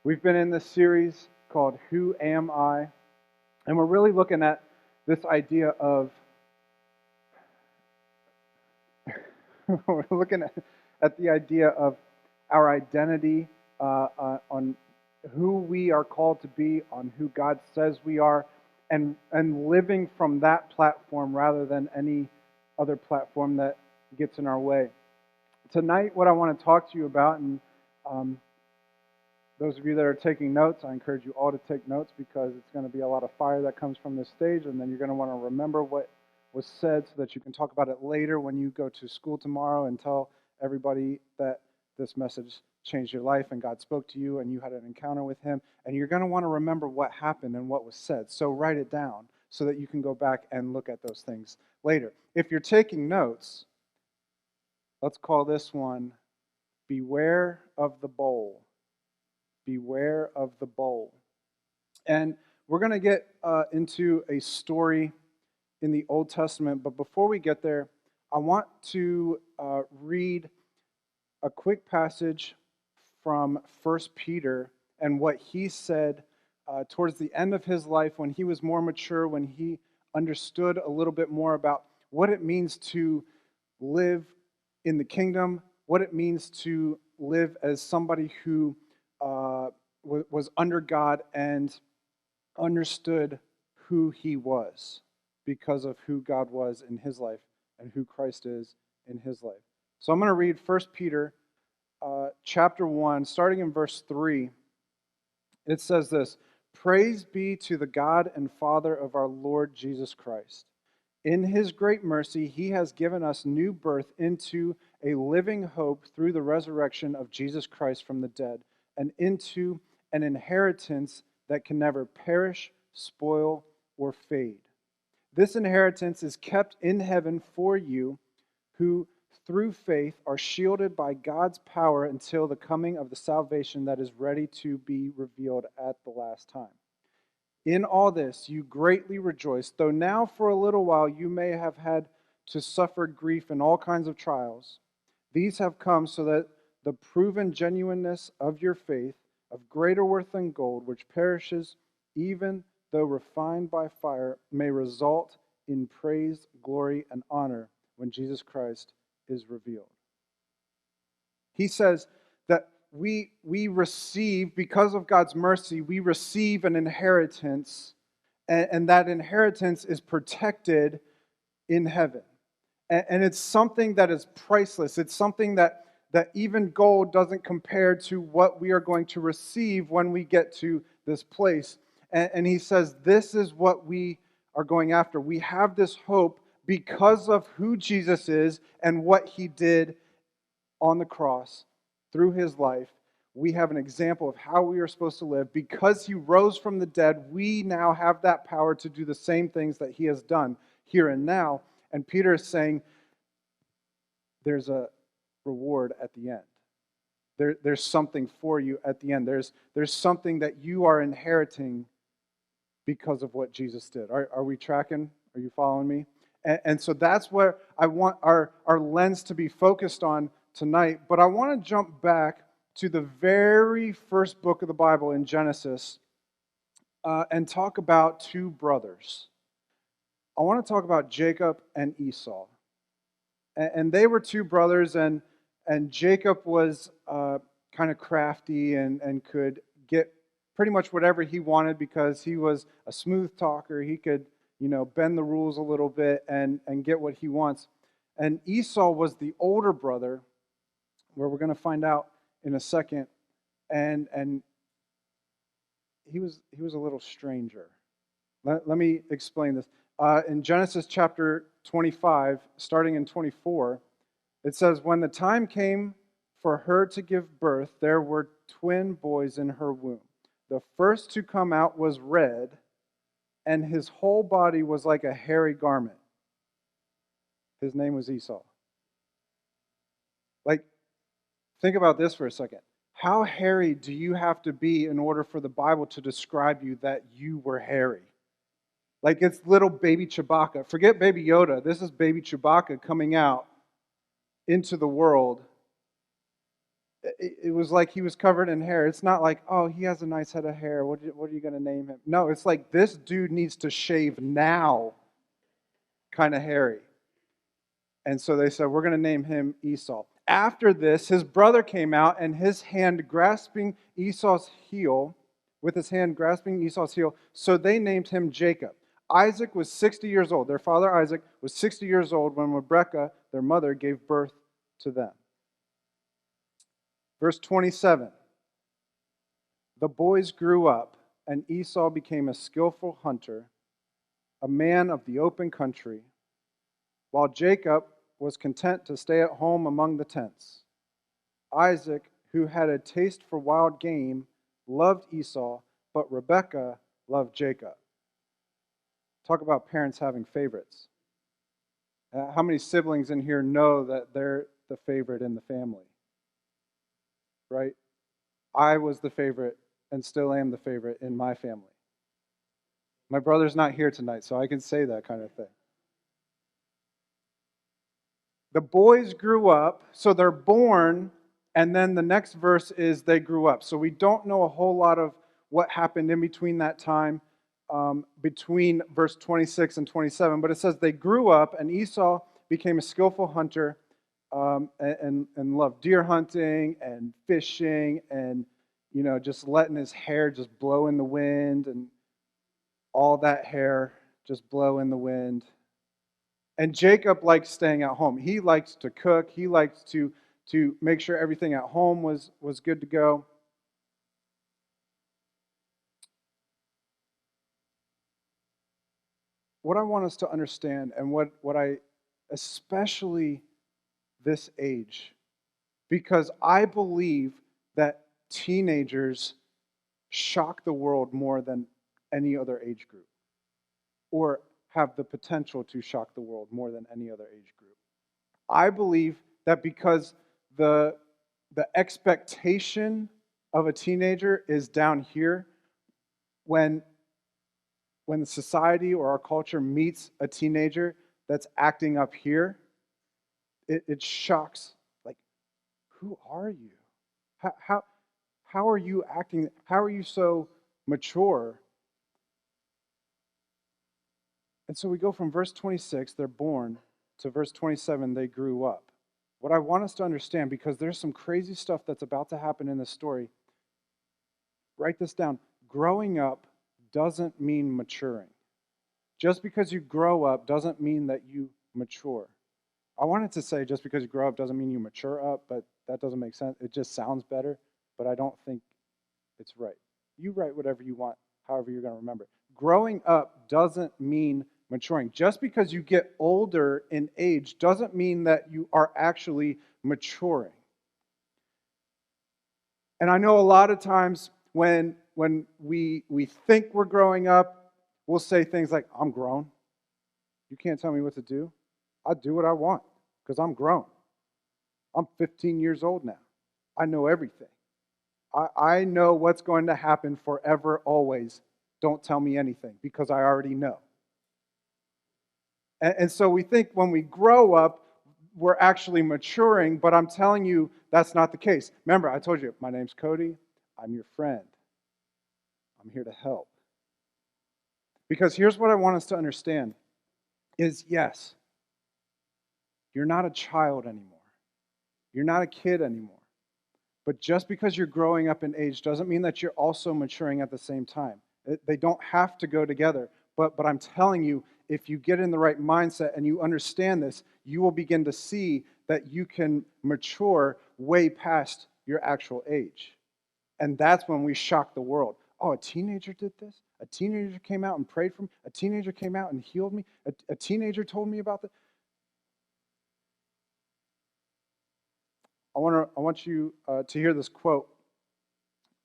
We've been in this series called Who Am I? And we're really looking at this idea of, we're looking at the idea of our identity, on who we are called to be, on who God says we are, and living from that platform rather than any other platform that gets in our way. Tonight, what I want to talk to you about, and um, those of you that are taking notes, I encourage you all to take notes because it's going to be a lot of fire that comes from this stage, and then you're going to want to remember what was said so that you can talk about it later when you go to school tomorrow and tell everybody that this message changed your life and God spoke to you and you had an encounter with Him. And you're going to want to remember what happened and what was said. So write it down so that you can go back and look at those things later. If you're taking notes, let's call this one Beware of the Bowl. Beware of the bowl. And we're going to get into a story in the Old Testament, but before we get there, I want to read a quick passage from 1 Peter and what he said towards the end of his life when he was more mature, when he understood a little bit more about what it means to live in the kingdom, what it means to live as somebody who was under God and understood who he was because of who God was in his life and who Christ is in his life. So I'm going to read 1 Peter chapter 1, starting in verse 3. It says this: Praise be to the God and Father of our Lord Jesus Christ. In his great mercy, he has given us new birth into a living hope through the resurrection of Jesus Christ from the dead, and into an inheritance that can never perish, spoil, or fade. This inheritance is kept in heaven for you, who through faith are shielded by God's power until the coming of the salvation that is ready to be revealed at the last time. In all this you greatly rejoice, though now for a little while you may have had to suffer grief in all kinds of trials. These have come so that the proven genuineness of your faith, of greater worth than gold, which perishes even though refined by fire, may result in praise, glory, and honor when Jesus Christ is revealed. He says that we receive, because of God's mercy, we receive an inheritance, and that inheritance is protected in heaven. And it's something that is priceless. It's something that even gold doesn't compare to what we are going to receive when we get to this place. And he says, this is what we are going after. We have this hope because of who Jesus is and what he did on the cross through his life. We have an example of how we are supposed to live. Because he rose from the dead, we now have that power to do the same things that he has done here and now. And Peter is saying there's a reward at the end. There's something for you at the end. There's something that you are inheriting because of what Jesus did. Are we tracking? Are you following me? And so that's where I want our lens to be focused on tonight. But I want to jump back to the very first book of the Bible in Genesis and talk about two brothers. I want to talk about Jacob and Esau. And they were two brothers, and Jacob was kind of crafty and could get pretty much whatever he wanted because he was a smooth talker. He could, bend the rules a little bit and get what he wants. And Esau was the older brother, where we're going to find out in a second, and he was a little stranger. Let me explain this. In Genesis chapter 25, starting in 24, it says, When the time came for her to give birth, there were twin boys in her womb. The first to come out was red, and his whole body was like a hairy garment. His name was Esau. Think about this for a second. How hairy do you have to be in order for the Bible to describe you that you were hairy? Like it's little baby Chewbacca. Forget baby Yoda. This is baby Chewbacca coming out into the world. it was like he was covered in hair. It's not like, oh, he has a nice head of hair. What are you going to name him? No, it's like this dude needs to shave now, kind of hairy. And so they said, we're going to name him Esau. After this, his brother came out and his hand grasping Esau's heel, with his hand grasping Esau's heel, so they named him Jacob. Isaac was 60 years old. Their father Isaac was 60 years old when Rebekah, their mother, gave birth to them. Verse 27, the boys grew up, and Esau became a skillful hunter, a man of the open country, while Jacob was content to stay at home among the tents. Isaac, who had a taste for wild game, loved Esau, but Rebekah loved Jacob. Talk about parents having favorites. How many siblings in here know that they're the favorite in the family? Right? I was the favorite and still am the favorite in my family. My brother's not here tonight, so I can say that kind of thing. The boys grew up, so they're born, and then the next verse is they grew up. So we don't know a whole lot of what happened in between that time, between verse 26 and 27. But it says they grew up, and Esau became a skillful hunter and loved deer hunting and fishing and, just letting his hair just blow in the wind and all that hair just blow in the wind. And Jacob liked staying at home. He liked to cook. He liked to make sure everything at home was good to go. What I want us to understand, and what I, especially this age, because I believe that teenagers shock the world more than any other age group, or have the potential to shock the world more than any other age group. I believe that because the expectation of a teenager is down here, when the society or our culture meets a teenager that's acting up here, it shocks. Like, who are you? How are you acting? How are you so mature? And so we go from verse 26, they're born, to verse 27, they grew up. What I want us to understand, because there's some crazy stuff that's about to happen in this story, write this down. Growing up doesn't mean maturing. Just because you grow up doesn't mean that you mature. I wanted to say just because you grow up doesn't mean you mature up, but that doesn't make sense. It just sounds better, but I don't think it's right. You write whatever you want, however you're going to remember it. Growing up doesn't mean maturing. Just because you get older in age doesn't mean that you are actually maturing. And I know a lot of times when we think we're growing up, we'll say things like, I'm grown. You can't tell me what to do. I do what I want because I'm grown. I'm 15 years old now. I know everything. I know what's going to happen forever, always. Don't tell me anything because I already know. And so we think when we grow up, we're actually maturing, but I'm telling you that's not the case. Remember, I told you, my name's Cody. I'm your friend. I'm here to help. Because here's what I want us to understand is, yes, you're not a child anymore. You're not a kid anymore. But just because you're growing up in age doesn't mean that you're also maturing at the same time. They don't have to go together. But I'm telling you, if you get in the right mindset and you understand this, you will begin to see that you can mature way past your actual age. And that's when we shock the world. Oh, a teenager did this? A teenager came out and prayed for me? A teenager came out and healed me? A teenager told me about this? I want you to hear this quote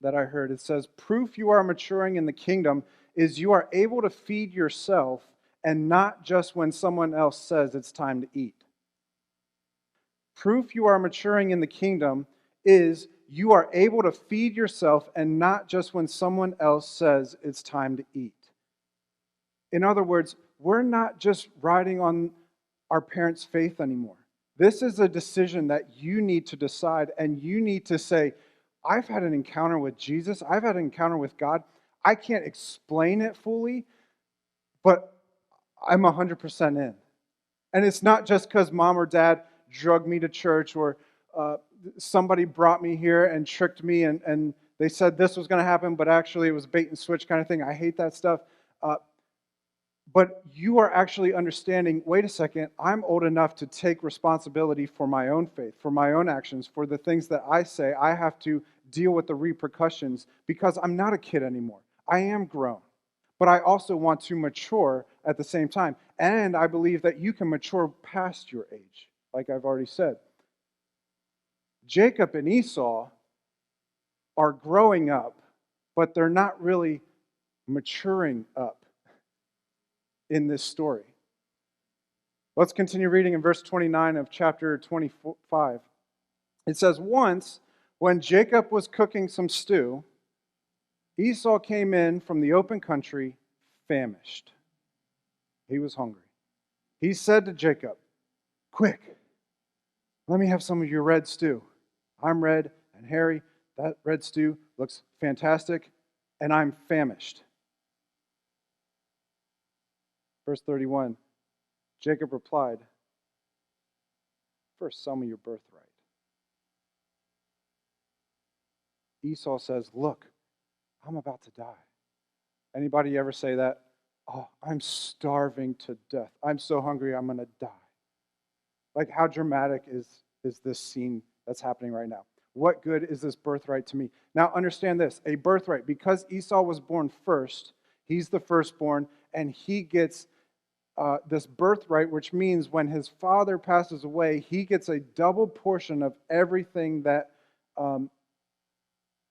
that I heard. It says, proof you are maturing in the kingdom is you are able to feed yourself and not just when someone else says it's time to eat. Proof you are maturing in the kingdom is you are able to feed yourself and not just when someone else says it's time to eat. In other words, we're not just riding on our parents' faith anymore. This is a decision that you need to decide, and you need to say, I've had an encounter with Jesus. I've had an encounter with God. I can't explain it fully, but I'm 100% in. And it's not just because mom or dad drugged me to church, or somebody brought me here and tricked me, and they said this was going to happen, but actually it was bait and switch kind of thing. I hate that stuff. But you are actually understanding, wait a second, I'm old enough to take responsibility for my own faith, for my own actions, for the things that I say. I have to deal with the repercussions because I'm not a kid anymore. I am grown. But I also want to mature at the same time. And I believe that you can mature past your age, like I've already said. Jacob and Esau are growing up, but they're not really maturing up in this story. Let's continue reading in verse 29 of chapter 25. It says, once, when Jacob was cooking some stew, Esau came in from the open country, famished. He was hungry. He said to Jacob, quick, let me have some of your red stew. I'm red and hairy. That red stew looks fantastic, and I'm famished. Verse 31, Jacob replied, first sell me your birthright. Esau says, look, I'm about to die. Anybody ever say that? Oh, I'm starving to death. I'm so hungry, I'm going to die. Like, how dramatic is this scene that's happening right now? What good is this birthright to me? Now, understand this. A birthright, because Esau was born first, he's the firstborn, and he gets this birthright, which means when his father passes away, he gets a double portion of everything that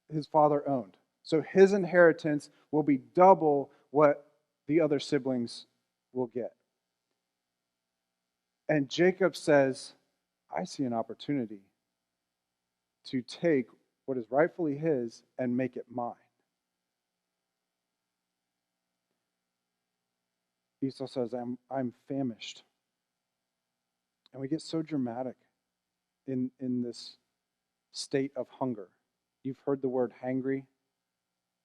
his father owned. So his inheritance will be double what the other siblings will get. And Jacob says, I see an opportunity to take what is rightfully his and make it mine. Esau says, I'm famished. And we get so dramatic in this state of hunger. You've heard the word hangry.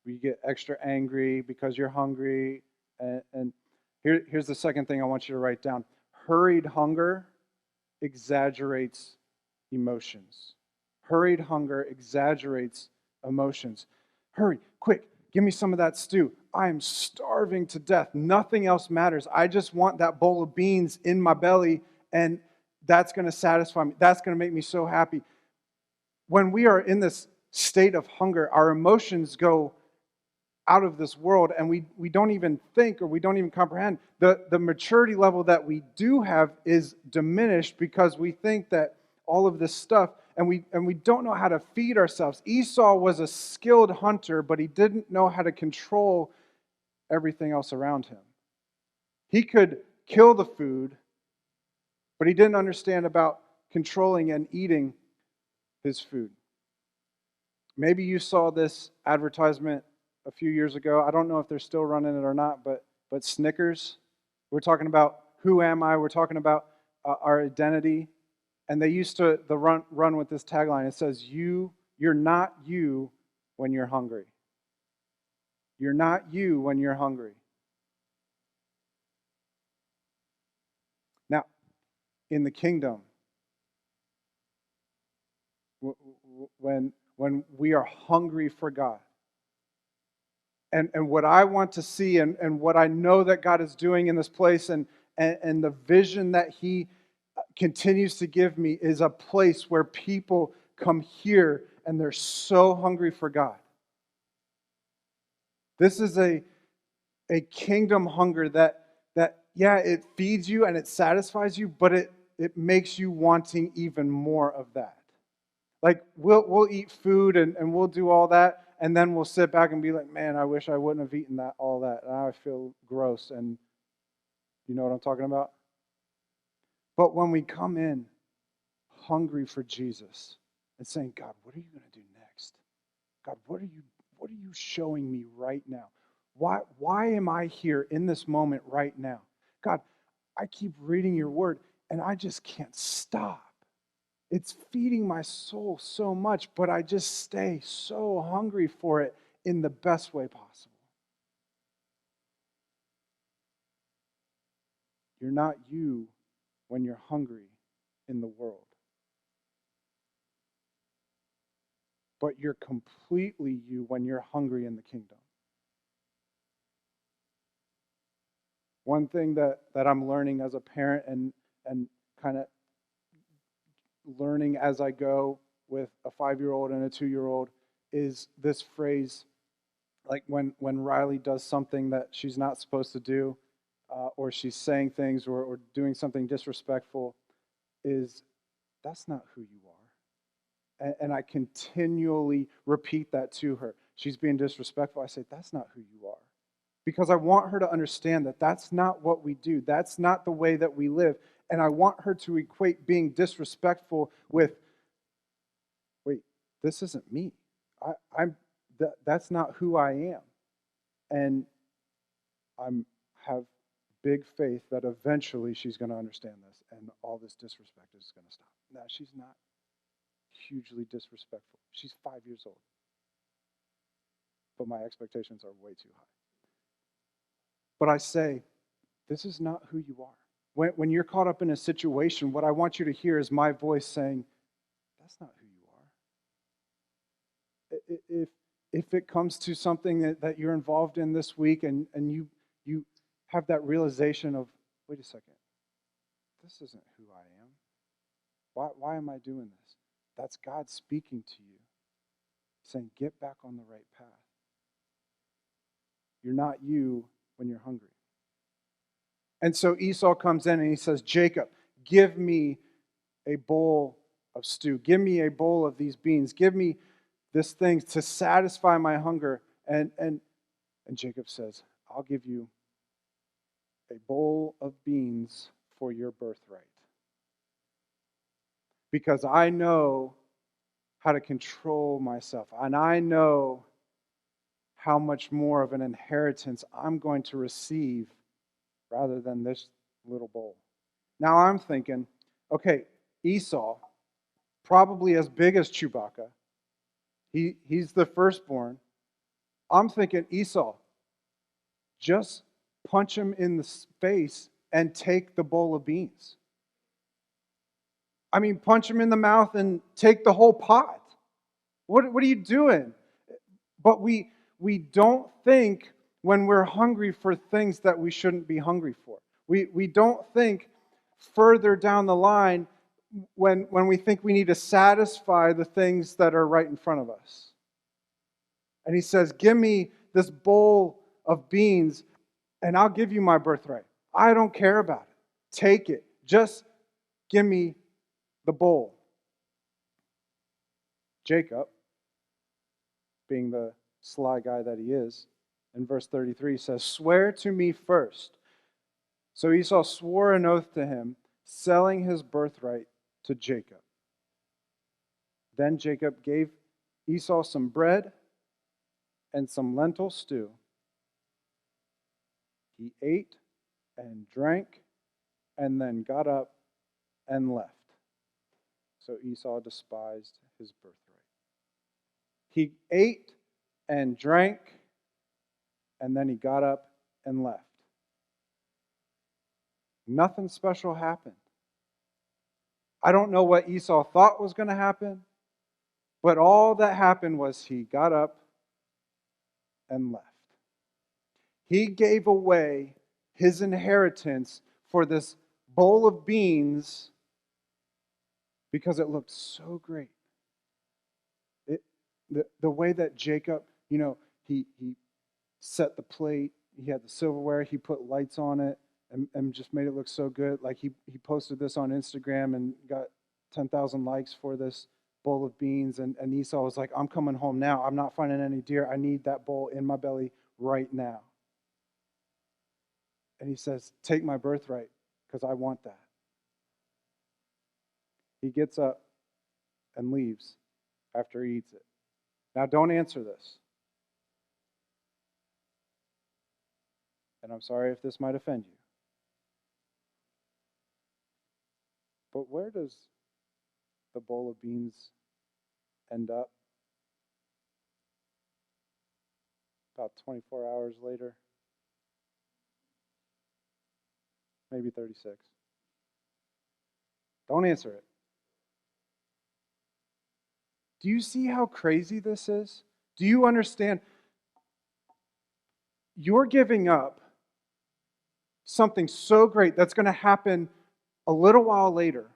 You get extra angry because you're hungry. And here's the second thing I want you to write down. Hurried hunger exaggerates emotions. Hurried hunger exaggerates emotions. Hurry, quick, give me some of that stew. I am starving to death. Nothing else matters. I just want that bowl of beans in my belly, and that's going to satisfy me. That's going to make me so happy. When we are in this state of hunger, our emotions go out of this world, and we don't even think, or we don't even comprehend. The maturity level that we do have is diminished because we think that all of this stuff, and we don't know how to feed ourselves. Esau was a skilled hunter, but he didn't know how to control everything else around him. He could kill the food, but he didn't understand about controlling and eating his food. Maybe you saw this advertisement a few years ago. I don't know if they're still running it or not, but Snickers. We're talking about who am I? We're talking about our identity. And they used to run with this tagline. It says, you're not you when you're hungry. You're not you when you're hungry. Now, in the kingdom, when we are hungry for God, and what I want to see, and what I know that God is doing in this place, and the vision that He continues to give me, is a place where people come here and they're so hungry for God. This is a kingdom hunger that yeah, it feeds you and it satisfies you, but it makes you wanting even more of that. Like, we'll eat food and we'll do all that, and then we'll sit back and be like, man, I wish I wouldn't have eaten all that. Now I feel gross. And you know what I'm talking about? But when we come in hungry for Jesus and saying, God, what are you going to do next? God, what are you showing me right now? Why am I here in this moment right now? God, I keep reading your word and I just can't stop. It's feeding my soul so much, but I just stay so hungry for it in the best way possible. You're not you when you're hungry in the world, but you're completely you when you're hungry in the kingdom. One thing that I'm learning as a parent and kind of learning as I go with a 5-year-old and a 2-year-old is this phrase, like when Riley does something that she's not supposed to do, or she's saying things or doing something disrespectful, is that's not who you are. And I continually repeat that to her. She's being disrespectful. I say, that's not who you are. Because I want her to understand that that's not what we do. That's not the way that we live. And I want her to equate being disrespectful with, wait, this isn't me. That's not who I am. And I'm have big faith that eventually she's going to understand this and all this disrespect is going to stop. Now, she's not hugely disrespectful. She's 5 years old. But my expectations are way too high. But I say, this is not who you are. When you're caught up in a situation, what I want you to hear is my voice saying, that's not who you are. If it comes to something that you're involved in this week and you have that realization of, wait a second, this isn't who I am. Why am I doing this? That's God speaking to you, saying, get back on the right path. You're not you when you're hungry. And so Esau comes in and he says, Jacob, give me a bowl of stew. Give me a bowl of these beans. Give me this thing to satisfy my hunger. And Jacob says, I'll give you a bowl of beans for your birthright. Because I know how to control myself. And I know how much more of an inheritance I'm going to receive rather than this little bowl. Now I'm thinking, okay, Esau, probably as big as Chewbacca, he's the firstborn. I'm thinking, Esau, just punch him in the face and take the bowl of beans. I mean, punch him in the mouth and take the whole pot. What are you doing? But we don't think when we're hungry for things that we shouldn't be hungry for. We don't think further down the line when we think we need to satisfy the things that are right in front of us. And he says, give me this bowl of beans and I'll give you my birthright. I don't care about it. Take it. Just give me the bowl. Jacob, being the sly guy that he is, in verse 33 says, swear to me first. So Esau swore an oath to him, selling his birthright to Jacob. Then Jacob gave Esau some bread and some lentil stew. He ate and drank and then got up and left. So Esau despised his birthright. He ate and drank and then he got up and left. Nothing special happened. I don't know what Esau thought was going to happen, but all that happened was he got up and left. He gave away his inheritance for this bowl of beans because it looked so great. The way that Jacob, he set the plate, he had the silverware, he put lights on it, and just made it look so good. Like he posted this on Instagram and got 10,000 likes for this bowl of beans. And Esau was like, I'm coming home now. I'm not finding any deer. I need that bowl in my belly right now. And he says, take my birthright because I want that. He gets up and leaves after he eats it. Now, don't answer this. And I'm sorry if this might offend you. But where does the bowl of beans end up? About 24 hours later, maybe 36. Don't answer it. Do you see how crazy this is? Do you understand? You're giving up something so great that's going to happen a little while later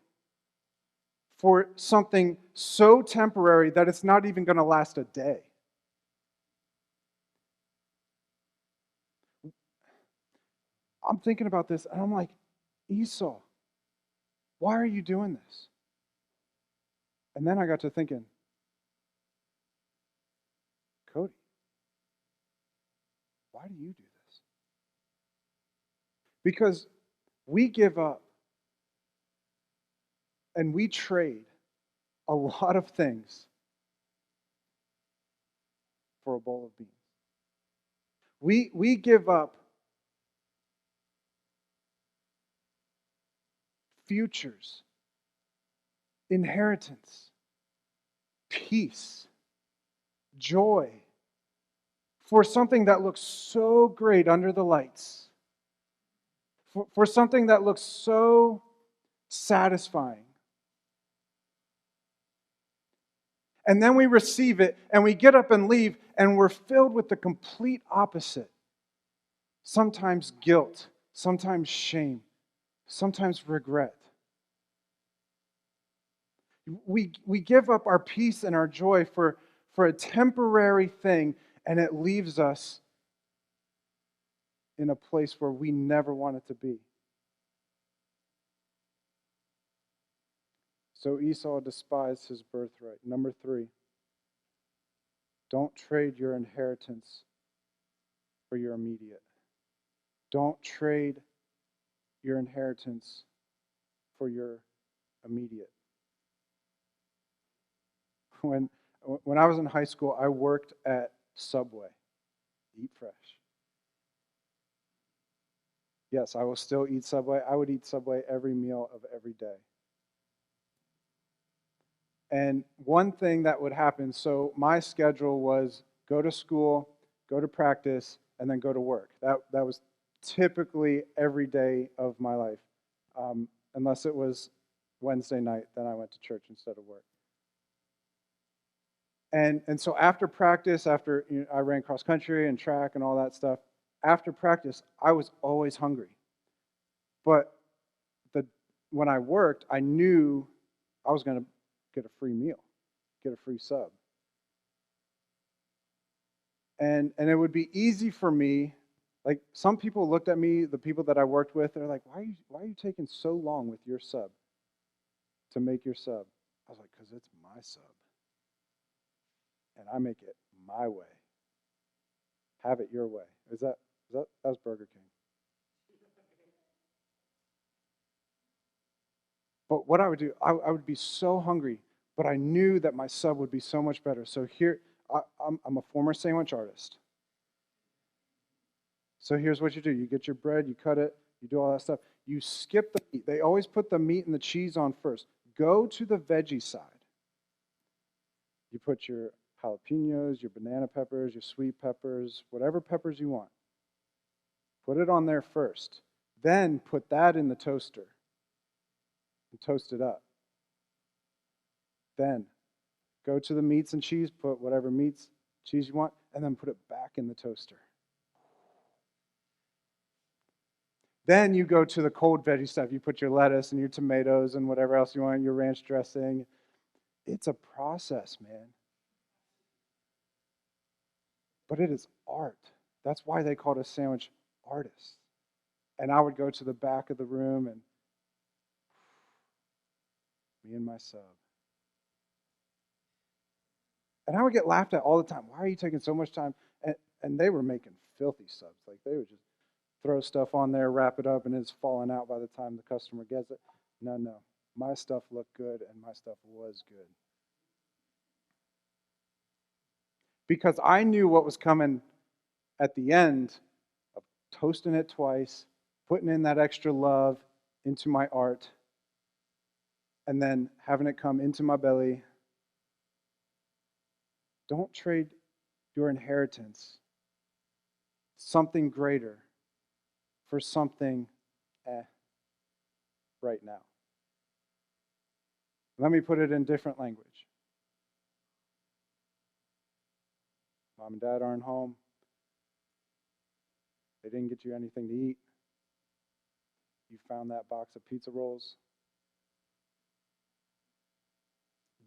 for something so temporary that it's not even going to last a day. I'm thinking about this and I'm like, Esau, why are you doing this? And then I got to thinking, Cody, why do you do this? Because we give up and we trade a lot of things for a bowl of beans. We give up futures, inheritance, peace, joy for something that looks so great under the lights, for something that looks so satisfying. And then we receive it and we get up and leave and we're filled with the complete opposite. Sometimes guilt, sometimes shame, sometimes regret. We give up our peace and our joy for a temporary thing, and it leaves us in a place where we never wanted to be. So Esau despised his birthright. Number 3, don't trade your inheritance for your immediate. Don't trade your inheritance for your immediate. When I was in high school, I worked at Subway. Eat fresh. Yes, I will still eat Subway. I would eat Subway every meal of every day. And one thing that would happen, so my schedule was go to school, go to practice, and then go to work. That was typically every day of my life. Unless it was Wednesday night, then I went to church instead of work. And so after practice, after I ran cross country and track and all that stuff, after practice, I was always hungry. But when I worked, I knew I was going to get a free meal, get a free sub. And it would be easy for me. Like some people looked at me, the people that I worked with, they're like, why are you taking so long with your sub to make your sub? I was like, because it's my sub. And I make it my way. Have it your way. That was Burger King. But what I would do, I would be so hungry, but I knew that my sub would be so much better. So here, I'm a former sandwich artist. So here's what you do. You get your bread, you cut it, you do all that stuff. You skip the meat. They always put the meat and the cheese on first. Go to the veggie side. You put your jalapenos, your banana peppers, your sweet peppers, whatever peppers you want. Put it on there first. Then put that in the toaster and toast it up. Then go to the meats and cheese, put whatever meats, cheese you want, and then put it back in the toaster. Then you go to the cold veggie stuff. You put your lettuce and your tomatoes and whatever else you want, your ranch dressing. It's a process, man. But it is art. That's why they called us sandwich artists. And I would go to the back of the room and me and my sub. And I would get laughed at all the time. Why are you taking so much time? And they were making filthy subs. Like they would just throw stuff on there, wrap it up, and it's falling out by the time the customer gets it. No. My stuff looked good and my stuff was good. Because I knew what was coming at the end of toasting it twice, putting in that extra love into my art. and then having it come into my belly. Don't trade your inheritance, something greater, for something right now. Let me put it in different language. Mom and dad aren't home. They didn't get you anything to eat. You found that box of pizza rolls.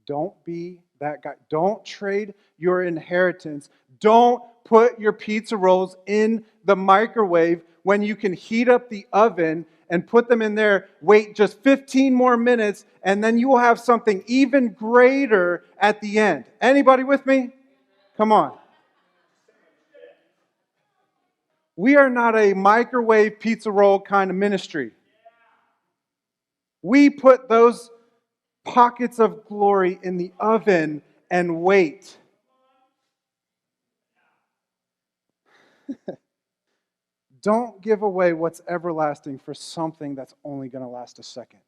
Don't be that guy. Don't trade your inheritance. Don't put your pizza rolls in the microwave when you can heat up the oven and put them in there, wait just 15 more minutes, and then you will have something even greater at the end. Anybody with me? Come on. We are not a microwave pizza roll kind of ministry. We put those pockets of glory in the oven and wait. Don't give away what's everlasting for something that's only going to last a second.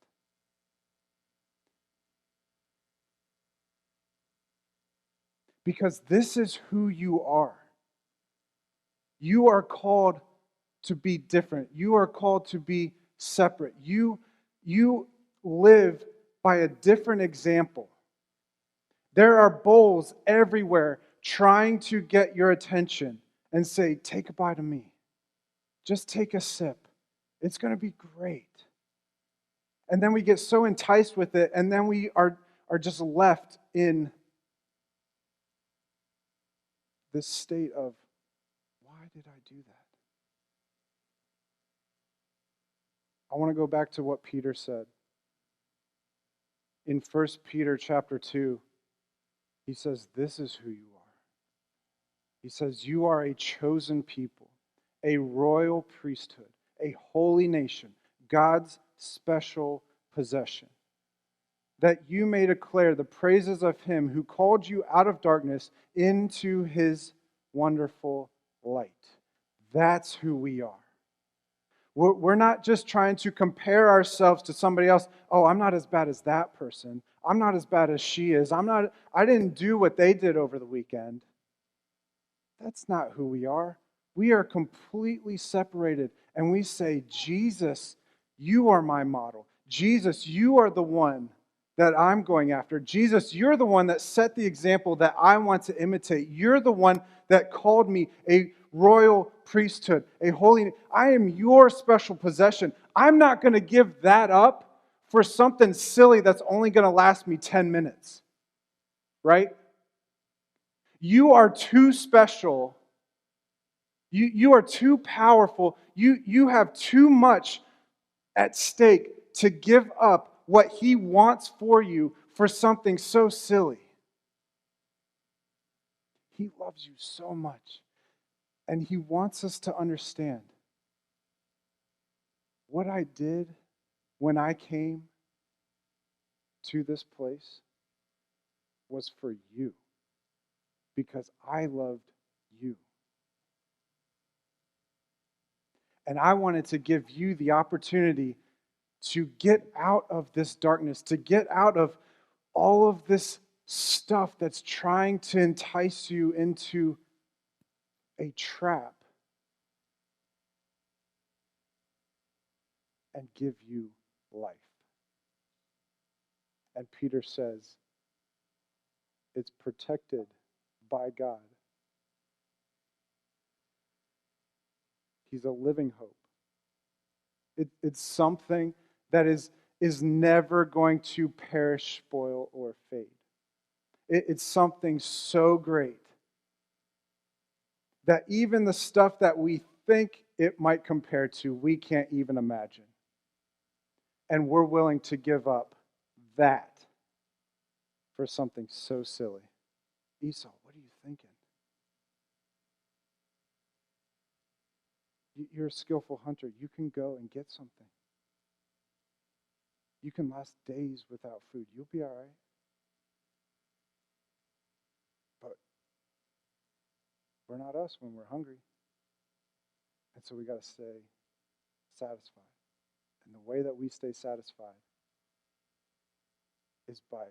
Because this is who you are. You are called to be different. You are called to be separate. You live by a different example. There are bowls everywhere trying to get your attention and say, take a bite of me. Just take a sip. It's going to be great. And then we get so enticed with it, and then we are just left in this state of, why did I do that? I want to go back to what Peter said. In 1 Peter chapter 2, he says, this is who you are. He says, you are a chosen people, a royal priesthood, a holy nation, God's special possession, that you may declare the praises of him who called you out of darkness into his wonderful light. That's who we are. We're not just trying to compare ourselves to somebody else. Oh, I'm not as bad as that person. I'm not as bad as she is. I didn't do what they did over the weekend. That's not who we are. We are completely separated. And we say, Jesus, you are my model. Jesus, you are the one that I'm going after. Jesus, you're the one that set the example that I want to imitate. You're the one that called me a royal priesthood, a holy. I am your special possession. I'm not going to give that up for something silly that's only going to last me 10 minutes. Right? You are too special. You are too powerful. You have too much at stake to give up what he wants for you for something so silly. He loves you so much. And he wants us to understand what I did when I came to this place was for you, because I loved you. And I wanted to give you the opportunity to get out of this darkness, to get out of all of this stuff that's trying to entice you into a trap and give you life. And Peter says, it's protected by God. He's a living hope. It's something that is never going to perish, spoil, or fade. It's something so great that even the stuff that we think it might compare to, we can't even imagine. And we're willing to give up that for something so silly. Esau, what are you thinking? You're a skillful hunter. You can go and get something. You can last days without food. You'll be all right. But we're not us when we're hungry. And so we got to stay satisfied. And the way that we stay satisfied is by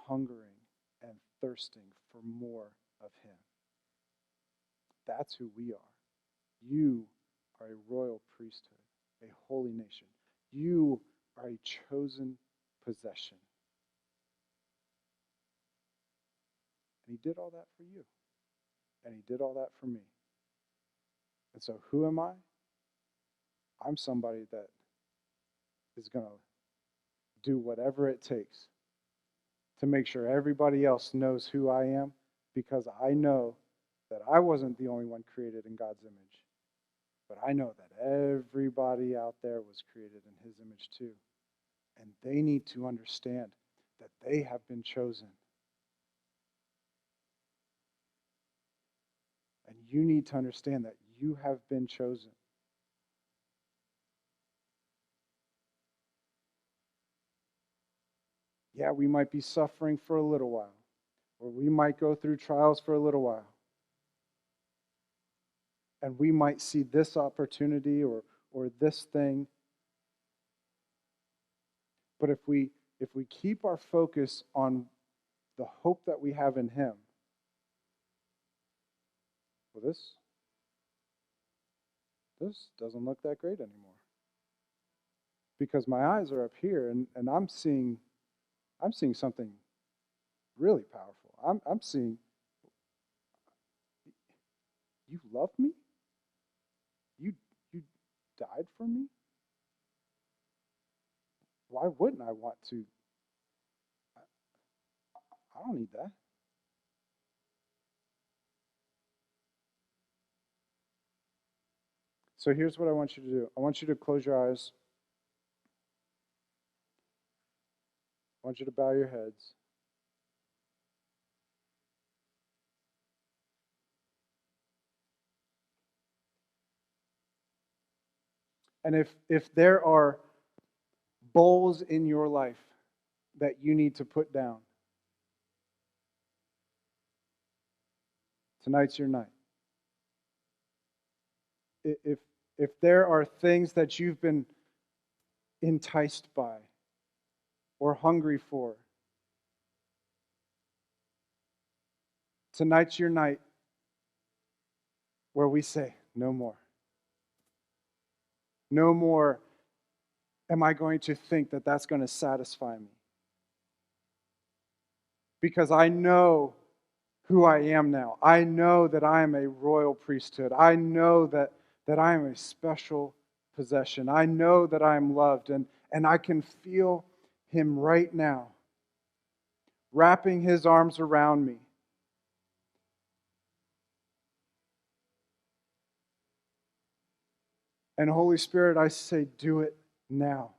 hungering and thirsting for more of Him. That's who we are. You are a royal priesthood, a holy nation. You are a chosen possession. And He did all that for you. And He did all that for me. And so who am I? I'm somebody that is going to do whatever it takes to make sure everybody else knows who I am, because I know that I wasn't the only one created in God's image. But I know that everybody out there was created in His image too. And they need to understand that they have been chosen. And you need to understand that you have been chosen. Yeah, we might be suffering for a little while, or we might go through trials for a little while. And we might see this opportunity or this thing. But if we keep our focus on the hope that we have in Him, well, this doesn't look that great anymore. Because my eyes are up here and I'm seeing something really powerful. I'm seeing, you love me? You died for me? Why wouldn't I want to? I don't need that. So here's what I want you to do. I want you to close your eyes. I want you to bow your heads. And if there are bowls in your life that you need to put down, tonight's your night. If there are things that you've been enticed by or hungry for, tonight's your night where we say, no more. No more am I going to think that that's going to satisfy me. Because I know who I am now. I know that I am a royal priesthood. I know that I am a special possession. I know that I am loved, and I can feel Him right now wrapping His arms around me. And Holy Spirit, I say, do it now.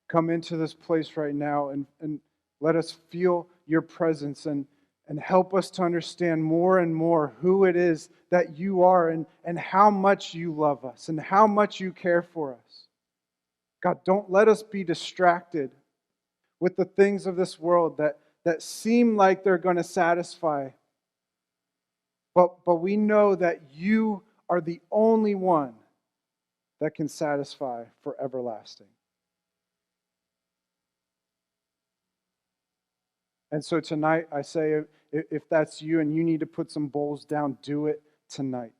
Come into this place right now and let us feel your presence and help us to understand more and more who it is that you are and how much you love us and how much you care for us. God, don't let us be distracted with the things of this world that seem like they're going to satisfy. But we know that you are the only one that can satisfy for everlasting. And so tonight, I say, if that's you and you need to put some bowls down, do it tonight.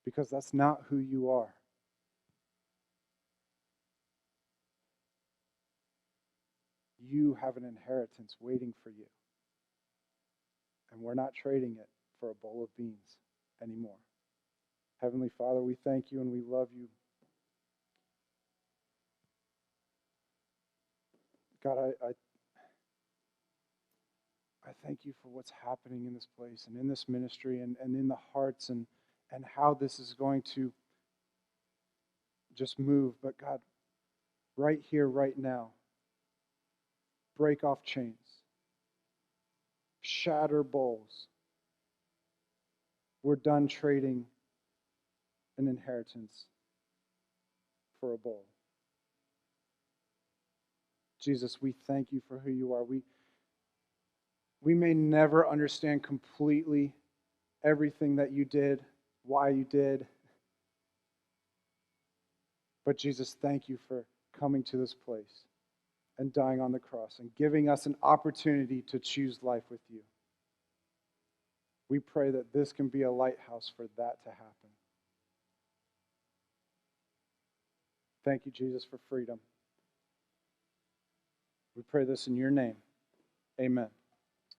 Because that's not who you are. You have an inheritance waiting for you. And we're not trading it for a bowl of beans anymore. Heavenly Father, we thank you and we love you. God, I thank you for what's happening in this place and in this ministry and in the hearts and how this is going to just move. But God, right here, right now, break off chains, shatter bowls. We're done trading an inheritance for a bowl. Jesus, we thank you for who you are. We may never understand completely everything that you did, why you did, But Jesus, thank you for coming to this place and dying on the cross and giving us an opportunity to choose life with you. We pray that this can be a lighthouse for that to happen. Thank you, Jesus, for freedom. We pray this in your name. Amen.